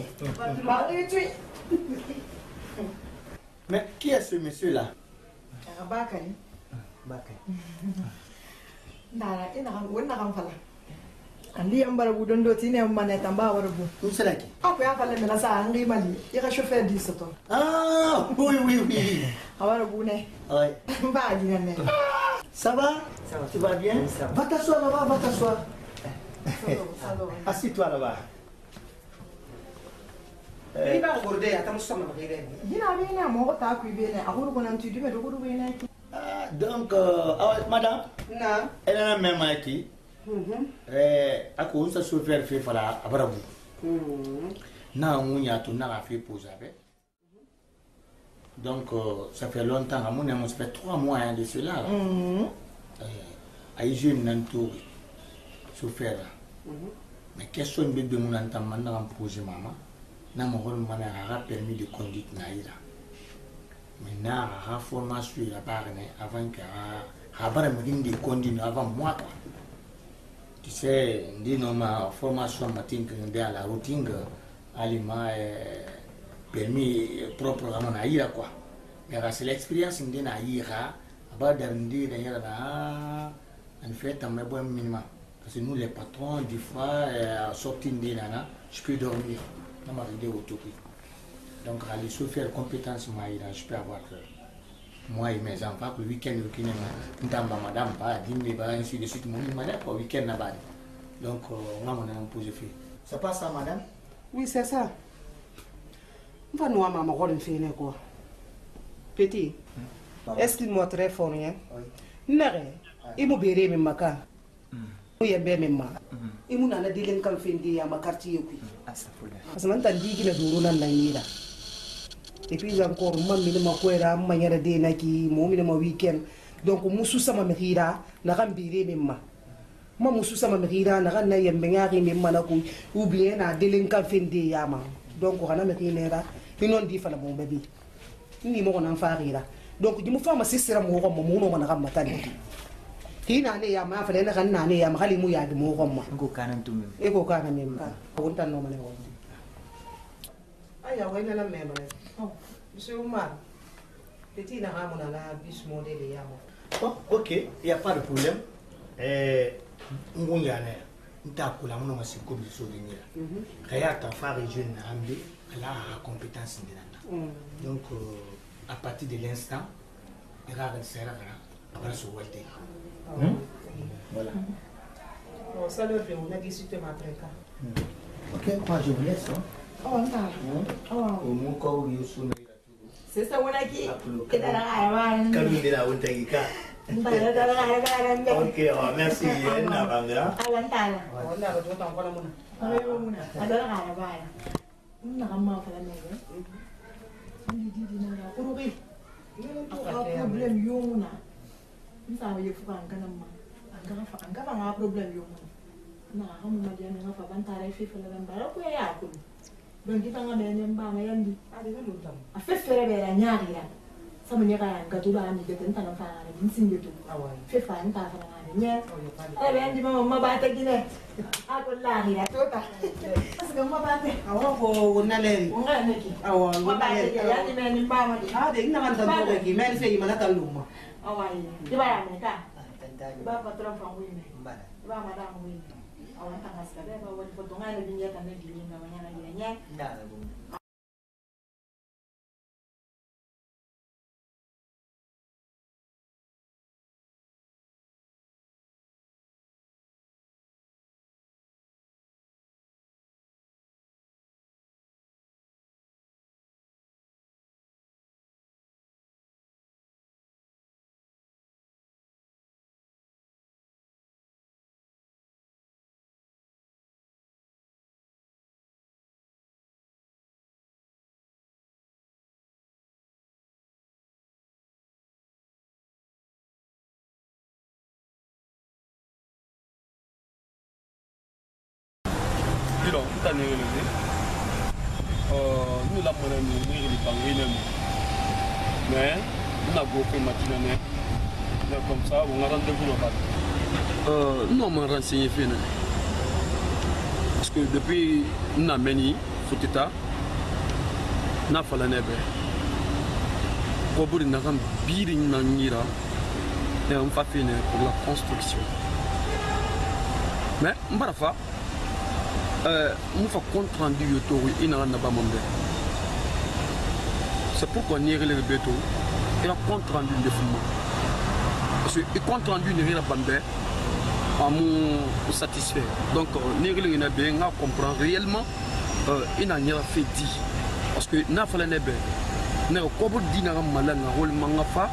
Ba tu.
Mais qui est ce monsieur-là?
Bakari.
Bakari.
Ndara ina kan wonna kan fala. Andi ambara budon do tine amane tamba warabu.
Où c'est là qui?
Ako ya fala mena sa angi mali. Ira chauffeur di soto.
Ah, oui, oui, oui.
Awara bune.
Ouais.
Ba jine ne.
Ça va? Ça va. Tu vas bien? Ça va. Va t'asseoir là-bas, va t'asseoir. Assis-toi là-bas.
Iba gorde ya tamu sama magire.
Jina bene mo ta ku bene. Akuru ko nan tudi me do ko bene.
Donc, madame,
Na.
elle a la même qui. À cause de ce chauffeur fait fala abarabu. Na munya tu na fait poser avec. Donc, ça fait longtemps, à mon avis, ça fait 3 mois de cela. Aïe, je n'ai pas chauffeur. Mais question de mon entendement, je poser maman. Na mon rôle m'a permis de conduire naïra. Mais na a formation la barre avant que a barre me de conduire avant moi. Tu sais, dit non ma formation matin que dans la routine aliment permis propre à mon naïra quoi. Mais c'est l'expérience de naïra à d'arrondir d'ailleurs en fait on met bon minimum. Parce que nous les patrons des fois sortir de nana, je peux dormir. Dans ma vidéo autopie. Donc, à les faire compétence, je peux avoir moi et mes enfants, le week-end, nous avons madame, pas dîner, ainsi de suite, mon week-end là-bas. Donc, on a un posé fait. Ça passe ça, madame?
Oui, c'est ça. On va nous à maman, on fait quoi. Petit, est-ce qu'il m'a très fort, hein? Oui. Nere, il m'a béré, mais ma car. Oui, il y ma. Il m'a dit qu'il a fait un quartier. Parce que maintenant, il y a des gens qui sont et puis encore, je suis en train de week-end. Donc, je suis en train de faire un je suis en train de faire un ou bien un délinquant fin de yama. Donc, je suis en train de faire un bébé. Je suis en train de faire donc, je me fais un système de Tina ne ya ma fa na kan na ne ya ma hali mu ya de mo gomma
Ngo kanan tumim.
e ko kana me ma ko tan no mane wondi aya wa ina na me mane oh monsieur Oumar petit na ha mona na bis modèle ya mo
Bon, ok, il n'y a pas de problème. Ngongane, nta kula mona ngasi comme le souvenir. Kaya ta fare jeune na ambi, elle a la compétence ndana. Donc à partir de l'instant, il va rester là, se voir. Voilà.
Bon, ça leur fait, on a discuté ma préca.
Ok, moi je vous laisse.
Oh, non.
Au moins, quand vous êtes
C'est ça, on a qui? C'est dans la
Ok, merci. Navanga.
Alantala.
On a retrouvé encore la mona.
Adora karabaya. Nakama fala nege. Ndi di na kurubi. Problem yona. Nsa ye fuka ngana ma. Angaba nga problem yona. Na hamu madia nga fa bantara fi fala bambara ko ya ko. Donc kita nga bene mbanga yandi. Ade ko lutam. Afefere bera nyaari ya. Sama nyaka nga tuba ani de tenta na fa ni singe tu. Awai. Fe fa nta fa na nya. Ebe andi mama mabata gine. Ako lahi ya tota. Asga mabata.
Awa ko naleri.
Nga neki.
Awa
Mabata ya ni meni mbama di.
de ina man tan ko ki men fe imana tan lumma.
Awai. Di ba ya meka. Ba patron fa wine. Ba madam wine. Awan tangas ka ba wani fotonga na binya kan na gilinga manyana nya.
non, tu as né relevé. Nous la monnaie, nous les banques, mais nous avons fait matinée. Comme ça, on a rendez-vous. Nous avons renseigné. Parce que depuis nous avons mené Fouteta, nous avons fait la nebe. Nous avons fait et on va finir pour la construction. Mais nous avons fait compte rendu et nous avons fait. C'est pourquoi nous avons fait le béton et un compte rendu de fumement. Parce que le compte rendu n'est rien à me satisfaire. Donc, nous avons comprendre réellement il n'a rien fait dit. Parce que nous avons fait le béton. Nous avons dit que nous avons fait.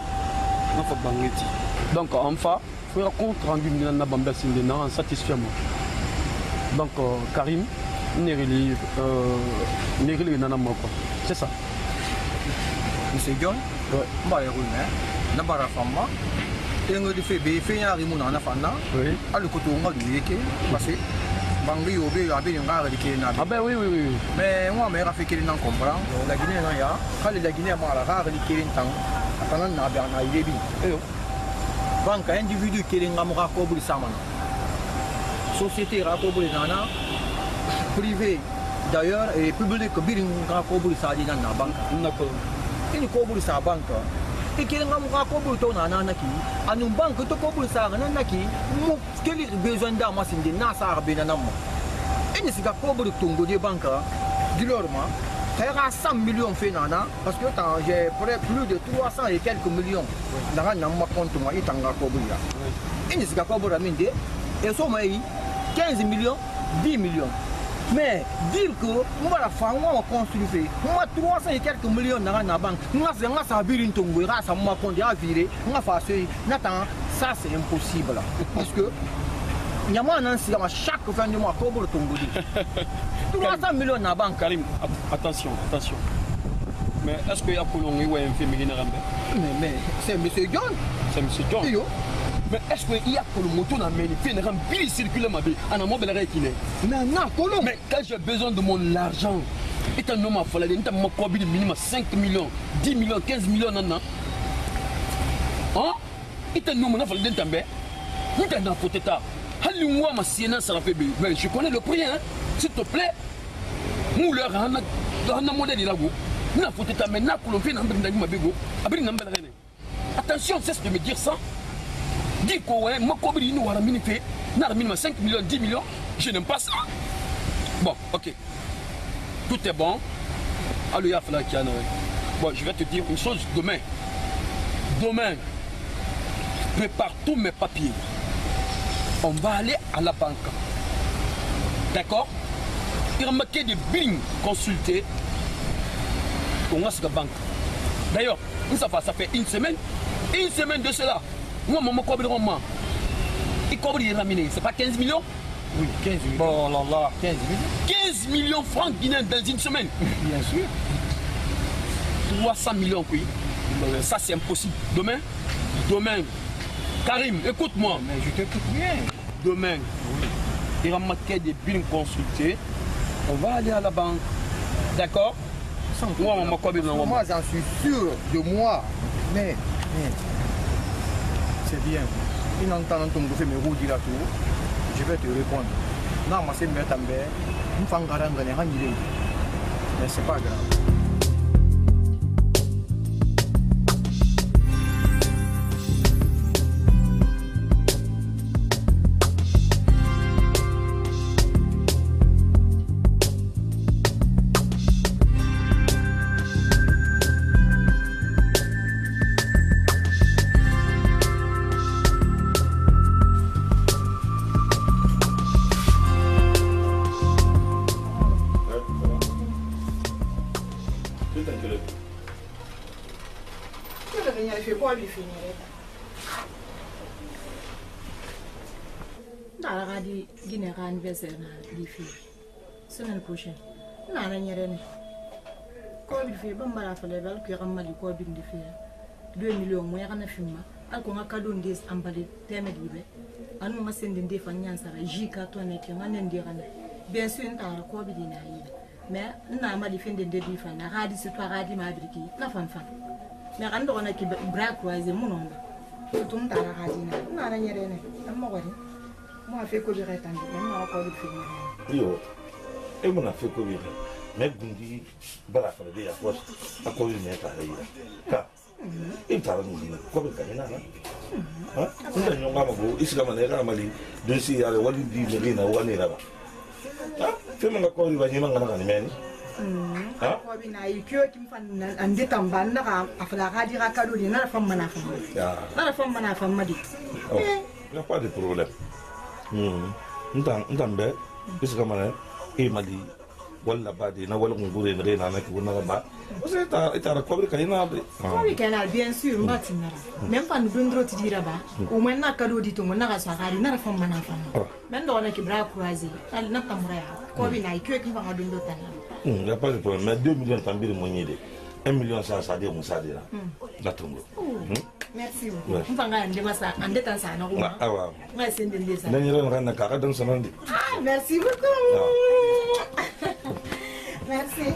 Donc, enfin, il faut un compte rendu de la bande en satisfaire. Donc, Karim, c'est ça.
Monsieur John, je vais vous dire, il y a des faits qui sont faits dans la famille. Parce que Bangui au Bé, il y a des qui sont. Ah ben oui, oui, oui. Mais moi, je suis fait comprendre. La Guinée, quand la Guinée a rare qui est en train de banque individu qui est en train de se société rakobuli nana privé d'ailleurs et public biring rakobuli sa di nana banque nako ini kobuli sa banque et qui ngam rakobuli to nana naki anu banque to kobuli sa nana naki mo quel besoin d'armes sindi na sa be nana mo ini siga kobuli tongo de banque dilorma faire 100 millions fait nana parce que j'ai plus de 300 et quelques millions dans un compte moi itanga kobuli ini siga kobuli minde et ça m'a 15 millions, 10 millions. Mais dire que moi la femme on construit, moi 300 et quelques millions dans la banque, moi ça virer une tombe, ça m'a compté à virer, moi ça c'est impossible parce que il y a moi chaque fin du mois pour le tombe. 300 millions dans la banque.
Karim, attention. Mais est-ce qu'il y a Colombie ou un féminin?
Mais c'est monsieur John.
C'est monsieur John. Mais est-ce qu'il y a que le moto n'a fait une remplie circulaire ma vie? En amont de la réquine. Mais quand j'ai besoin de mon argent, et un homme a fallu, il y a minimum 5 millions, 10 millions, 15 millions. Hein? Et un homme a fallu d'un tambe. Il y a un Fouteta. Mais je connais le prix, hein? S'il te plaît. Nous leur avons un modèle de la go. Nous avons Fouteta, mais nous avons attention, c'est ce que me dire ça. Dis que ouais, moi, comme il nous a fait, nous avons 5 millions, 10 millions, je n'aime pas ça. Bon, ok. Tout est bon. Alléluia, bon, je vais te dire une chose demain. Demain, prépare tous mes papiers. On va aller à la banque. D'accord? Il y a marqué des billes consultés. On va à la banque. D'ailleurs, ça fait une semaine de cela. Moi, mon cobrement, il cobre les raminés. C'est pas 15 millions?
Oui, 15 millions.
Bon, là, là.
15 millions.
15 millions de francs guinéens dans une semaine.
Bien sûr.
300 millions, oui. Ça, c'est impossible. Demain, Karim, écoute-moi.
Mais je t'écoute bien.
Demain, il y a marqué des billes consultées. On va aller à la banque. D'accord?
Moi, j'en suis sûr de moi. Mais c'est bien. Il entend mes roues là tout. Je vais te répondre. Non, moi c'est mettre en bain. Nous faisons garder mais c'est pas grave.
Semaine prochaine. Non, rien. Quoi il fait? Bon, bah, il fallait que je me dise quoi il fait. 2 millions, moi, je ne filme pas. Alors, on a cadeau des emballés, thème libre. Alors, on m'a sendé des familles, ça va. J4, on est qui, on a un bien sûr nta ko bi dina yi mais na ma di fende de di fa na hadi se to hadi ma briki na fan fan mais kan do na ki bra croiser mon nom to nta la hadi na na nyere ne amma wari mo afi ko bi retandi na ko bi fi
yo e mo na fi ko bi mais gundi bara fa de ya ko ko bi ne ta ya ka e ta ni ko bi ka ina na ha nda nyonga mago isi kama ne mali dosi ya wali di ne na wani na ba ha fe mo ko ri ba nyima ngana ni meni ha
ko bi na yi kyo kim fan ande tamban na ka afala ka di ka kado di na fa mana fa
ya
na fa mana fa madi
ya pas de problème ntambe isi kama ne e mali wala ba di na wala ngure ne na ki wona ba o se ta ko bi ka ina ba
ko bi kana bien sûr mbati nara même pas nous dondro ti dira ba o men na kado di to mo na ka sa ka di na fa mana fa men do na ki bra croiser al na tamura ya ko bi na ikyo ki fa dondo tana
ya pas de problème mais 2 millions tambiri mo nyide 1 million ça de mo ça de là la tombe
merci beaucoup mfanga ande masa ande tan sa na ko
awa
ma sende ndesa
na nyira na ka dan sanandi
ah merci beaucoup merci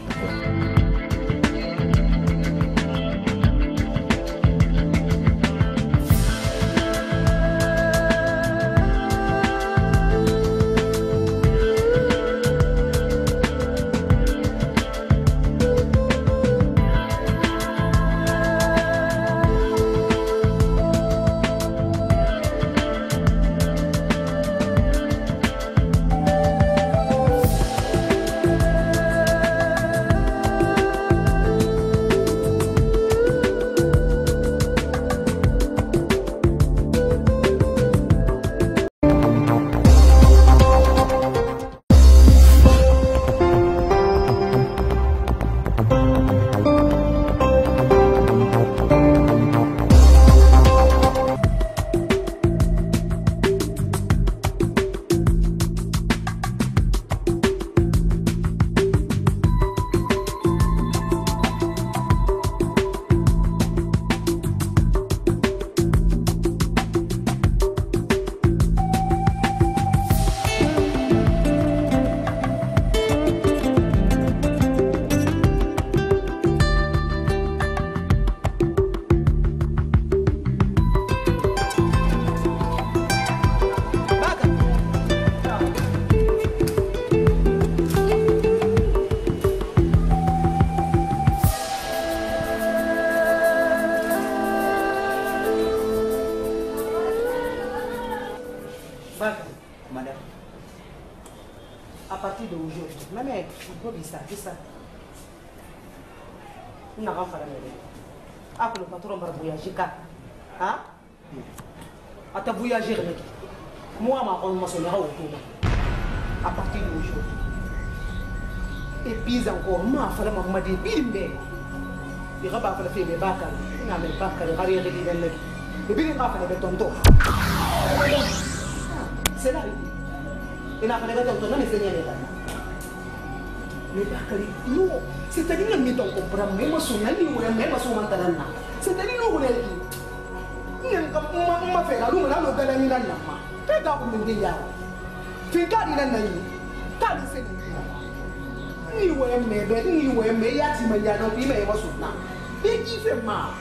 bisa na kan fara mere aku le patron bar voyager ka ha ata voyager ne moi ma on ma sonera autour à partir d'aujourd'hui et puis encore ma fala ma de bimbe di raba fala fe be bakal na me bakal gari gari den le e bi nga fala be tonto c'est là ina fala be tonto na me senya ne mais bakali no c'est-à-dire que nous ne comprenons même pas son ami ou même pas son mental. C'est-à-dire que nous ne comprenons pas faire la lune là le gars ni là là. Fais gaffe au monde là. Fais gaffe là là. T'as le c'est ni ouais mais ya ti mais ya non puis mais pas son là. Et qui fait mal.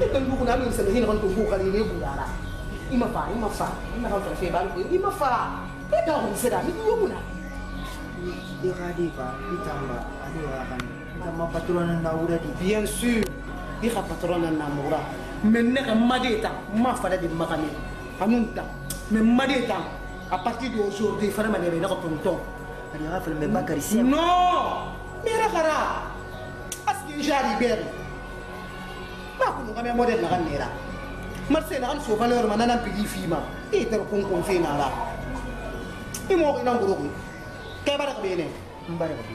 Et quand nous on a le c'est le rentre pour aller les là. Il m'a pas il m'a fait balle il m'a fait. Et donc c'est là il y a
Dikadi Pak, ditambah ada kan sama patronan naura di.
Bien sûr, di ka patronan naura. Mais ne ka madeta, ma fala de makame. Anunta, mais madeta à partir d'aujourd'hui fara ma ne na ko tonton.
Ari rafal me bakari sim.
Non! Mira kara. Aski jari ber. Ma ko ngame model na kan nera. Marcel kan so valeur manana pigi fima. E ter kon fina la. Imo ina ngoro. Kebara ka bene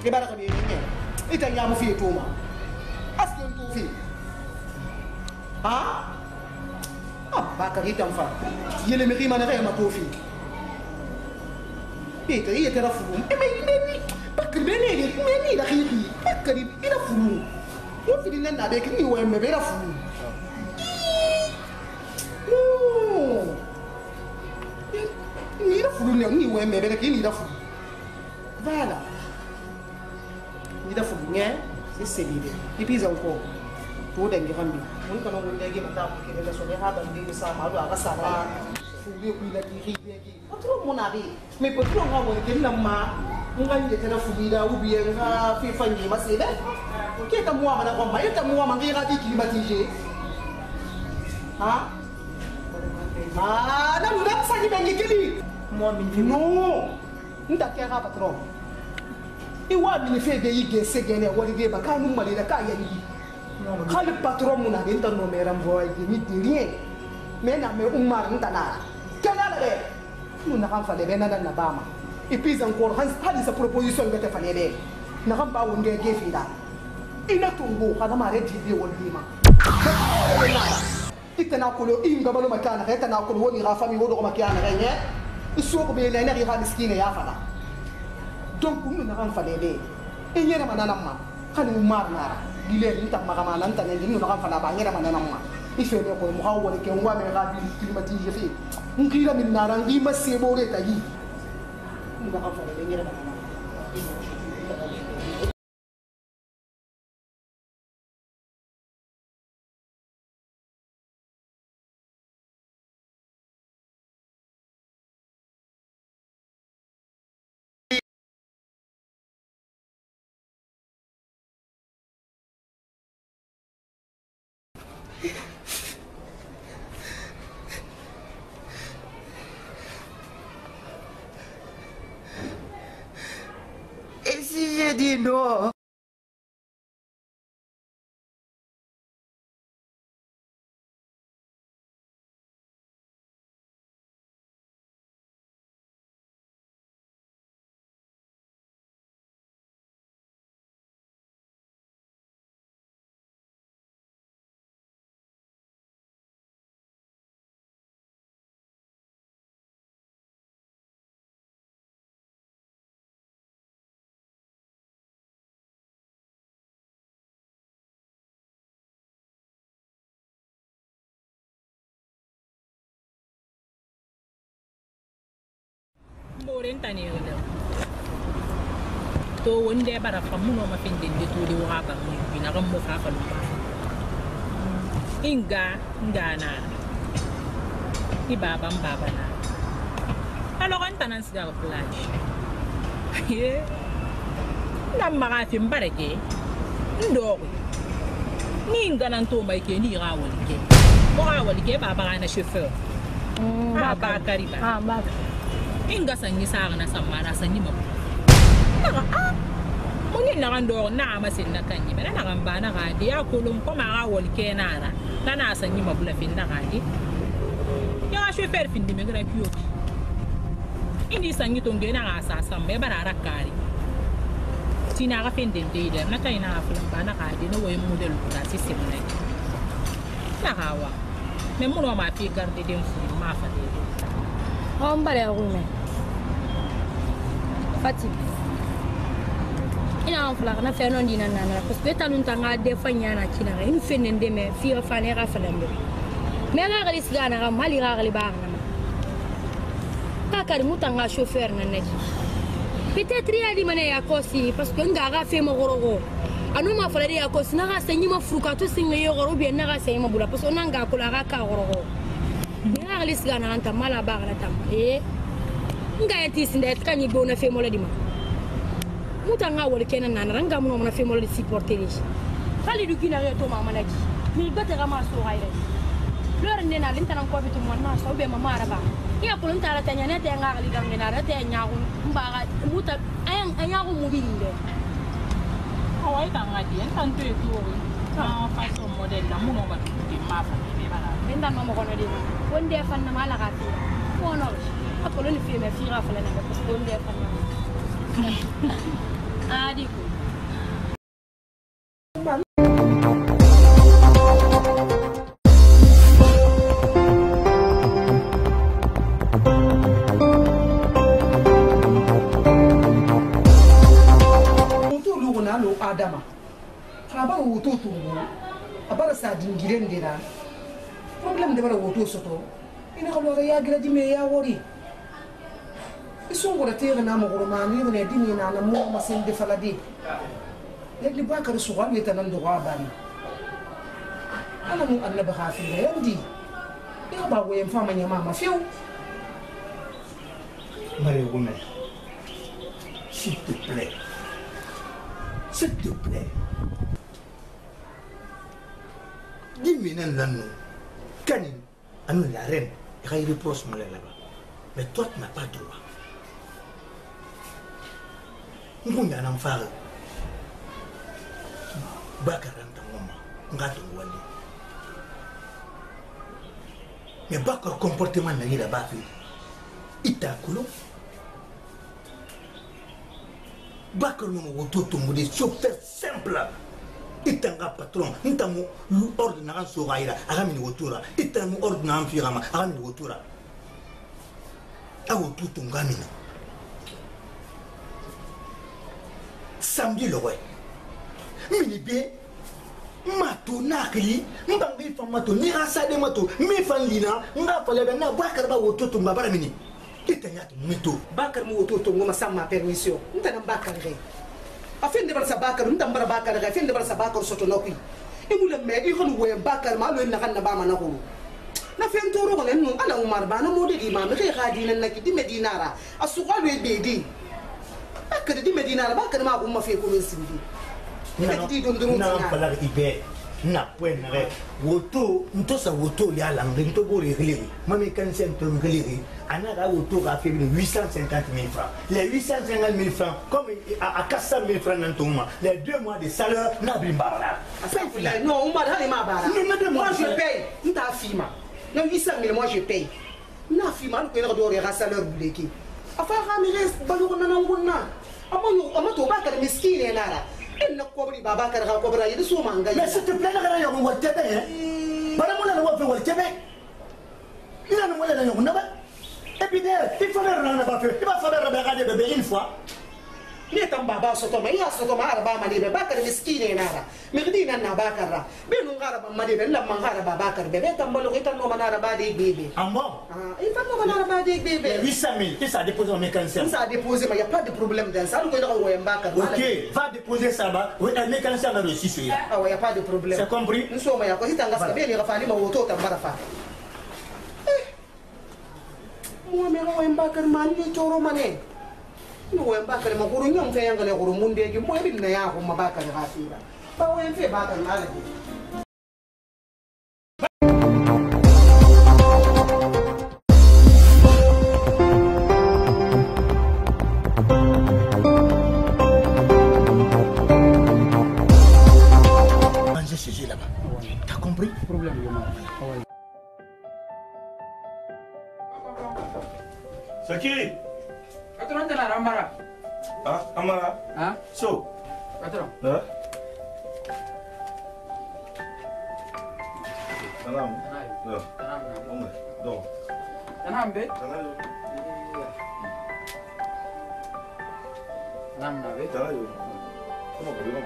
kebara ka bene ita ya mu fi toma askin to fi ha ba ka ritam fa yele mi rima na ma to fi ita ita rafu e me bakr bene ni da khiri bakri ina fulu yo fi nan na be kin ni wa me be rafu no ni rafu fulu ne ni we me be ke ni da fulu voilà ni da fulu ne c'est celui et puis encore to da ngi hambi mun kana mun da ge mata ko ke da so ne ha ban de sa ma do aga sa ba fulu ku la ki ri be ki patron mon ari mais patron nga woni ke na ma nga nge tena fulu da u bien nga fi fanyi ma se be ke ta mo ma na ko ma eta mo ma ngi ga di climatisé ah ah na muna sa ni bengi kili mo mi no nda ke ga patron i wa mi fe be yige segene wori ge ba ka mu mali da ka ya ni khali patron muna ge nta no meram boy ge ni de rien mais na me umar nta na kala la be muna kan fa le be na na bama et puis encore han hadi sa proposition be te fa le be na kan ba wonge ge fi da ina tungo kana mare di be woni ma itana kolo inga balo makana itana kolo woni rafami wodo makana ganye isoko be na ina ha miskine ya fala donc nous na ran fale be enyera manana ma kan umar nara dile nta magama nan tan ni no ran fala ba nyera manana ma ife ne ko mo hawo ke ngwa me ga bi climatisé fi ngira min nara ngi masebo re tayi nga ran fale be nyera manana
Et si j'ai dit non?
Moren tani wala to wonde bara famuno ma finde de to de waka ni bina gam mo fa falu inga ngana ni baba mbaba na alors on tanan siga plage ye ndam maga fi mbareke ndo ni ngana to mai ke ni rawali ke baba na chauffeur baba kariba baba inga sanyi sa na samana sanyi ma muni na gando na amasin na kanyi mena na gamba na gadi ya kulum ko ma wol ke na na sanyi ma bula fin na gadi ya chauffeur fin di me gra piyo indi sanyi to ngena ga sa sambe bara rakari tina ga fin den de na kai na fulan ba na gadi no way model ko da system ne na hawa me muno ma fi garde dem fu ma fa de on bale rume Fatim ina on fla na fe non dina nana parce que talun tanga de fanya na kina in fenende me fi fa ne ga falando me ga gali sigana ga mali ga gali ba na ka kar mutanga chauffeur na ne peut-être ya di mane ya kosi parce que nga ga fe mo gorogo anu ma fala ya kosi na ga sanyi ma fruka to singa yo goro bien na ga sanyi ma bula parce que nanga ko la ga ka gorogo nga gali sigana anta mala ba ga tam nga yati sinda kanyi bo na fe mo la di ma mutanga wol kenan nan ranga mo na fe mo la supporter ni khali du kina to mama na ji mi bata ga ma so gaire lor ne na linta nan ko bitu mon ma so be mama araba ya ko linta la tanya ne te nga gali gange na te nya ko mbaga muta ayang anya ko mu binde awai ka ngati en tan to na fa so model na mo ba di ma fa ni bala linta no mo ko no di wonde fan na mala ga ti ko no ako lo ni fi me fi ra fa la na ko so wonde fan na adiko
adama aba woto to abara sa dingire ndera problem de bara woto soto ina ko lo ya gira di me ya wori isongo da tere na mo romani ne dini na mo masin de faladi yadli bakar sugal yetanan do gabani ana mu annaba khafira yandi ya ba wo yem fama nyama ma fiu
Marie Goumé, s'il te plaît, dis-moi non, Kani, nous la reine, il reproche moi là-bas, mais toi tu n'as pas droit. Nous y a un enfant, Bakaran ta maman, ngato wali. Mais Bakar comportement n'a rien là-bas. Itakulo Bakar no woto to mode chauffeur simple itanga patron ntamu ordonnance so gaira agami wotura itamu ordonnance firama agami wotura awo tutu ngamina samedi lo we mini be mato nakli mbangi famato ni asade mato mi fanlina nga fale be na Bakar ba woto to ngabara mini itanya to mito
Bakar mu woto to ngoma sama permission ntana Bakar re afin de bar sa Bakar ntambara Bakar re afin de bar sa Bakar soto nopi imule me i hon we Bakar ma lo na kan na ba ma na ko na fen toro ko len ala Umar ba na modi imam re khadina na ki di medinara asuqalu e bedi Bakar di medinara Bakar ma ko ma fe ko sindi
na pala ibe na point re woto ntosa woto ya langri to bori reliri mami kan sento reliri anara woto ga fait 850 000 francs les 850 000 francs comme à 400 000 francs dans ton mois les 2 mois de salaire n'a bimbara
non Omar hali ma bara moi je paye nta fima non 800 000 moi je paye na fima ko ina do re salaire buleki afa ramire balu na ngonna amato Bakar miskine nara إنك كوبري بابا كرها كوبرا يدسوا مانجا.
لا ستبلغ أنا يوم والتبع. برا مولا نوقف والتبع. إلا نولا يوم نبى. أبدا تفرر أنا بافر. تبى فرر بقعد ببين فوا.
ليه تام بابا سوتوما يا سوتوما أربعة مالي بباكر مسكين نارا. مقدين أنا باكرا. بينو غارب مالي بين لما غارب باكر ببي تام بلوغي تام نو منارا بادي بيبي.
أمم.
إيه تام نو منارا بادي بيبي.
800 000. Tu as déposé au mécanicien.
Ça a déposé mais y a pas de problème dans ça. Nous connaissons où Bakar.
Ok. Va déposer ça bas. Oui, un mécanicien va reçu celui-là.
Ah ouais, y a pas de problème.
C'est compris?
Nous sommes ya. Quand tu t'engages bien, il va falloir me auto tambarafa. Moi mais où Bakar mani choro mané. Nous Bakar ma guru nyom fe yangale guru munde gi mo bin na ya ko ma Bakar hafira. Ba wo fe Bakar mali.
Là-bas. T'as compris?
Problème,
Sakiri.
Patron de la Ramara.
Ah, Amara.
Ah?
So.
Patron.
Ah? Salam. Ya. Omar. Do.
Tanam be?
Tanam.
Tanam na be?
Tanam. Como que digo?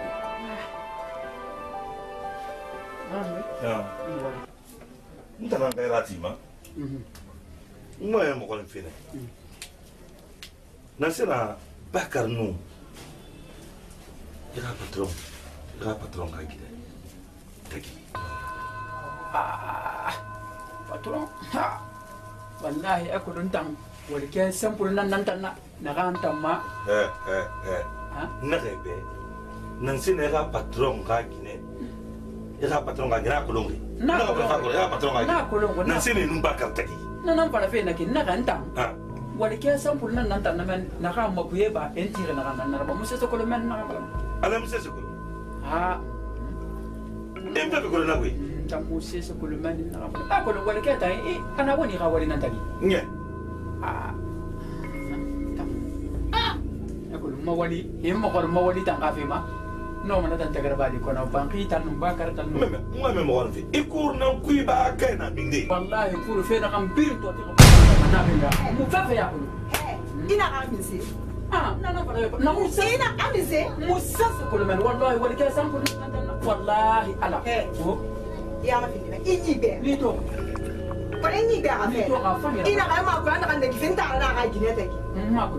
Ya. Nta nan kay ratima. Mo e mo ko fine. Na sena Bakar no. Ira patron ka gide. Taki.
Patron. Ha. Wallahi aku tentang wali ke sampul nan tan na kan tamma.
Na rebe. Nan sena ira patron ka gide. Ira patron ka gira kolongi. Na patron ka.
Na kolongi.
Nan sena num Bakar taki.
Na nan para fe na kin na kan tam. Wali ke sampul nan tan na men na kan makuye ba entire na kan na ba musa to kolo men na ba.
Ala musa so kolo.
Ha.
Empe ko na we.
Ta musa so kolo men na ba. Ko wali ke ta ana woni ka wali nan taki.
Nye.
Aku ma wali him ma ko ma wali tan ka fe ma. No mana tan tagar bali ko na banki tan Bakar tan.
Meme mo won fi. Ikur nan kuy ba kay na binde.
Wallahi kuru fe na kam bir to na binga. Mu fa fe ya ko.
Ina amisi.
Na para na musa.
Ina amisi.
Musa ko men wallahi wali ke san ko wallahi ala.
Ya ma fi ni be.
Ni to.
Kone ni ga afe. Ina ga ma ko na kan de kifin ta na ga gine te ki.
Ma ko.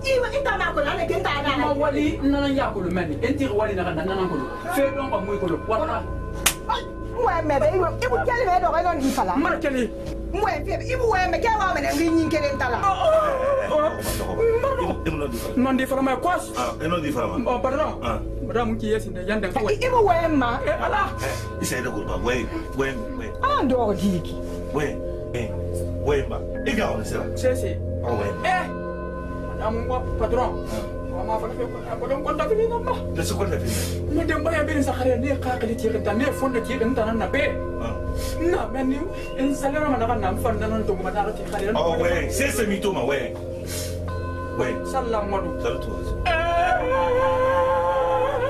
Ima ita na ko na ne kin ta na.
Ma wali nana ya ko meni. Enti wali na kan nana ko. Fe don ko muy ko. Wala.
Mwe me be ibu kele me do ga non di fala.
Mar kele.
Mwe fe ibu we me ke wa me ngi nyi kele ntala.
Non di fala ma kwas.
Non di fala.
Oh pardon. Madame qui estinde yande ko.
Ibu we ma.
Ala.
Isa ida ko ba we.
Ah ndo diki.
We ba. Iga on sera.
Si.
Oh we.
Madame wa patron. Mama fa fe ko don konta fi namba.
De ce qu'on a fait.
Mo dem ba ya bin sakhare ne ka kali ti kan ne fonda ti kan tan na be. Na meni en salera ma na nam fan nan to ma na ti khare.
Oh we, c'est mito ma we. We.
Sallam madu.
Saluto.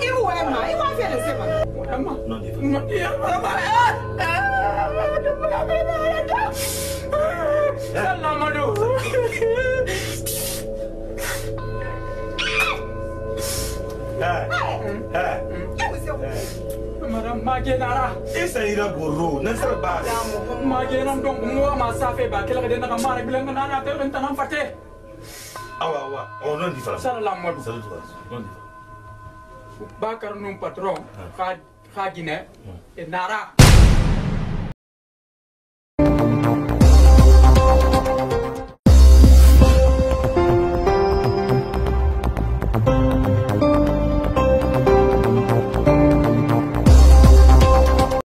Ibu we ma, ibu fa le sema.
Amma.
Non di.
Non di. Sallam madu. Madam Magenara.
Isa ira goro, nan sar ba.
Magenam dong mua masafe ba kila kadena kamara bilang nana te rentanam fate.
Awa. Oh non di fala.
Salam madu.
Saluto. Non di.
Bakar num patron. Ka gine. Nara.